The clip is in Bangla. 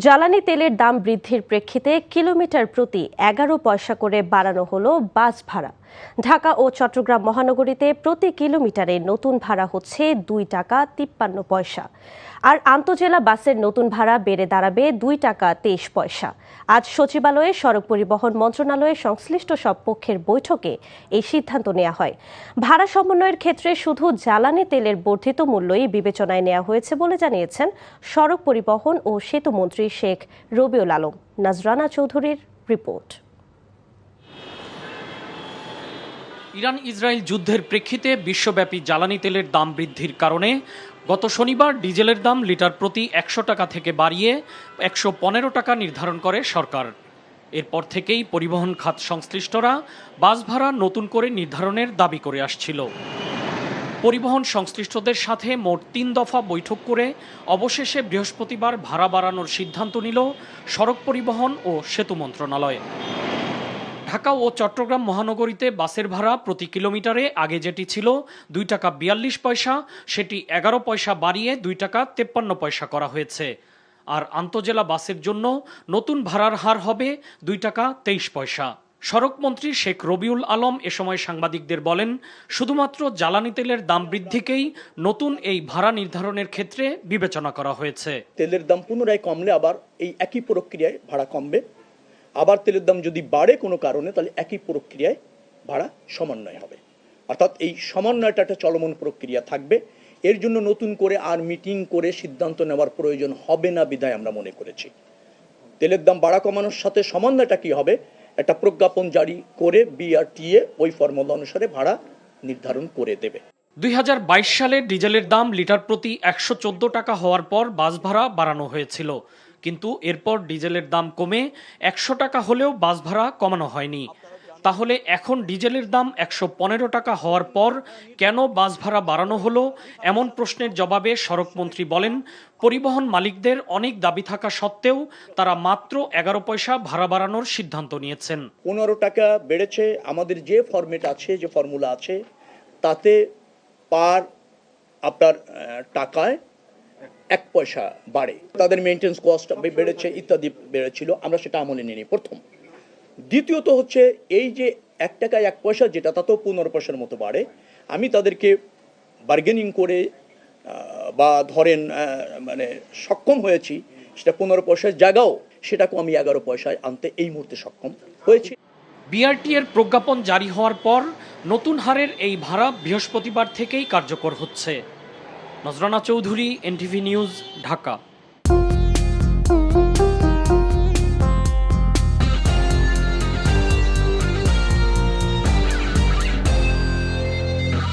জ্বালানি তেলের দাম বৃদ্ধির প্রেক্ষিতে কিলোমিটার প্রতি 11 পয়সা করে বাড়ানো হলো বাস ভাড়া। ঢাকা ও চট্টগ্রাম মহানগরীতে প্রতি কিলোমিটারে নতুন ভাড়া হচ্ছে 2 টাকা 53 পয়সা। আর আন্তজেলা বাসের নতুন ভাড়া বেড়ে দাঁড়াবে 2 টাকা 23 পয়সা। আজ সচিবালয়ে সড়ক পরিবহন মন্ত্রণালয়ের সংশ্লিষ্ট সব পক্ষের বৈঠকে এই সিদ্ধান্ত নেওয়া হয়। ভাড়া সমন্বয়ের ক্ষেত্রে শুধু জ্বালানি তেলের বর্ধিত মূল্যই বিবেচনায় নেওয়া হয়েছে বলে জানিয়েছেন সড়ক পরিবহন ও সেতুমন্ত্রী শেখ রবিউল আলম। নাজরানা চৌধুরীর রিপোর্ট। ইরান ইসরায়েল যুদ্ধের প্রেক্ষিতে বিশ্বব্যাপী জ্বালানি তেলের দাম বৃদ্ধির কারণে গত শনিবার ডিজেলের দাম লিটার প্রতি 100 টাকা থেকে বাড়িয়ে 115 টাকা নির্ধারণ করে সরকার। এরপর থেকেই পরিবহন খাত সংশ্লিষ্টরা বাস ভাড়া নতুন করে নির্ধারণের দাবি করে আসছিল। পরিবহন সংশ্লিষ্টদের সাথে মোট 3 দফা বৈঠক করে অবশেষে বৃহস্পতিবার ভাড়া বাড়ানোর সিদ্ধান্ত নিল সড়ক পরিবহন ও সেতু মন্ত্রণালয়। ঢাকা ও চট্টগ্রাম মহানগরীতে বাসের ভাড়া প্রতি কিলোমিটারে আগে যেটি ছিল 2 টাকা 42 পয়সা, সেটি 11 পয়সা বাড়িয়ে 2 টাকা 53 পয়সা করা হয়েছে। আর আন্তজেলা বাসের জন্য নতুন ভাড়ার হার হবে 2 টাকা 23 পয়সা। সড়কমন্ত্রী শেখ রবিউল আলম এ সময় সাংবাদিকদের বলেন, শুধুমাত্র জ্বালানি তেলের দাম বৃদ্ধিকেই নতুন এই ভাড়া নির্ধারণের ক্ষেত্রে বিবেচনা করা হয়েছে। তেলের দাম পুনরায় কমলে আবার এই একই প্রক্রিয়ায় ভাড়া কমবে, আবার তেলের দাম যদি বাড়ে কোনো কারণে তাহলে একই প্রক্রিয়ায় ভাড়া সমন্বয় হবে। অর্থাৎ এই সমন্বয়টা একটা চলমান প্রক্রিয়া থাকবে। এর জন্য নতুন করে আর মিটিং করে সিদ্ধান্ত নেওয়ার প্রয়োজন হবে না বিধায় আমরা মনে করেছি তেলের দাম বাড়া কমানোর সাথে সমন্বয়টা কি হবে, একটা প্রজ্ঞাপন জারি করে বিআরটিএ ওই ফর্মুলা অনুসারে ভাড়া নির্ধারণ করে দেবে। 2022 সালে ডিজেলের দাম লিটার প্রতি 114 টাকা হওয়ার পর বাস ভাড়া বাড়ানো হয়েছিল, কিন্তু এরপর ডিজেলের দাম কমে 100 টাকা হলেও বাস ভাড়া কমানো হয়নি। তাহলে এখন ডিজেলের দাম 115 টাকা হওয়ার পর কেন বাস ভাড়া বাড়ানো হলো, এমন প্রশ্নের জবাবে সড়কমন্ত্রী বলেন, পরিবহন মালিকদের অনেক দাবি থাকা সত্ত্বেও তারা মাত্র 11 পয়সা ভাড়া বাড়ানোর সিদ্ধান্ত নিয়েছেন। 15 টাকা বেড়েছে। আমাদের যে ফরম্যাট আছে, যে ফর্মুলা আছে, তাতে পার আপনার টাকায় 1 পয়সা বাড়ে। তাদের মেইনটেন্স কস্ট বেড়েছে ইত্যাদি বেড়েছিল, আমরা সেটা আমলে নিয়ে নিই প্রথম। দ্বিতীয়ত হচ্ছে এই যে 1 টাকা 1 পয়সা যেটা, তাতেও 15 পয়সার মতো বাড়ে। আমি তাদেরকে বার্গেনিং করে বা ধরেন মানে সক্ষম হয়েছি সেটা 15 পয়সার জায়গাও সেটাকেও আমি 11 পয়সায় আনতে এই মুহূর্তে সক্ষম হয়েছি। বিআরটিএর প্রজ্ঞাপন জারি হওয়ার পর নতুন হারের এই ভাড়া বৃহস্পতিবার থেকেই কার্যকর হচ্ছে। নজরানা চৌধুরী, এনটিভি নিউজ, ঢাকা।